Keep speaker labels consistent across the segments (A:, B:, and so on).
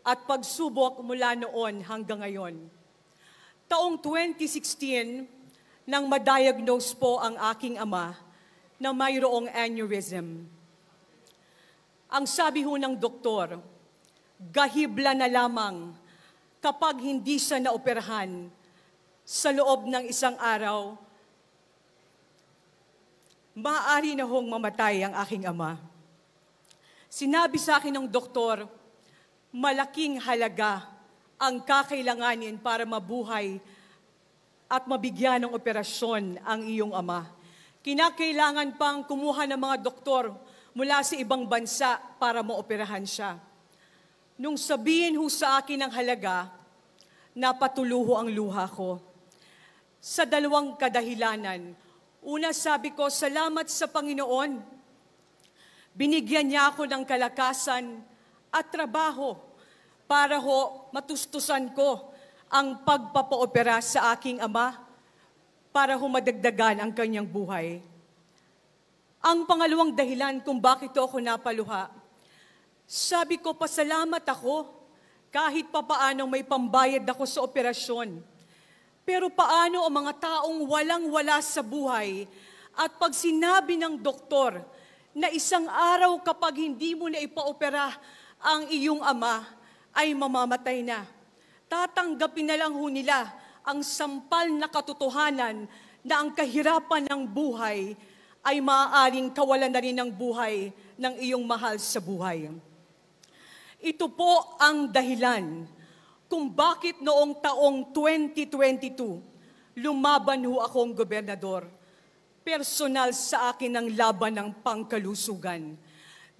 A: at pagsubok mula noon hanggang ngayon. Taong 2016, nang ma-diagnose po ang aking ama na mayroong aneurysm. Ang sabi ho ng doktor, gahibla na lamang kapag hindi siya naoperahan sa loob ng isang araw, maaari na hong mamatay ang aking ama. Sinabi sa akin ng doktor, malaking halaga ang kakailanganin para mabuhay at mabigyan ng operasyon ang iyong ama. Kinakailangan pang kumuha ng mga doktor mula sa ibang bansa para maoperahan siya. Nung sabihin ho sa akin ang halaga, napatuluho ang luha ko. Sa dalawang kadahilanan. Una, sabi ko, salamat sa Panginoon. Binigyan niya ako ng kalakasan at trabaho para ho matustusan ko ang pagpapaopera sa aking ama para ho madagdagan ang kanyang buhay. Ang pangalawang dahilan kung bakit ako napaluha, sabi ko, pasalamat ako kahit papaano may pambayad ako sa operasyon. Pero paano ang mga taong walang-wala sa buhay at pag sinabi ng doktor na isang araw kapag hindi mo na ipaopera ang iyong ama ay mamamatay na. Tatanggapin na lang ho nila ang sampal na katotohanan na ang kahirapan ng buhay ay maaaring kawalan na rin ng buhay ng iyong mahal sa buhay. Ito po ang dahilan kung bakit noong taong 2022, lumaban ho akong gobernador. Personal sa akin ang laban ng pangkalusugan.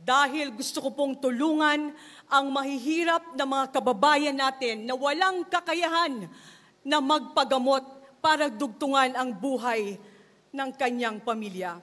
A: Dahil gusto ko pong tulungan ang mahihirap na mga kababayan natin na walang kakayahan na magpagamot para dugtungan ang buhay ng kanyang pamilya.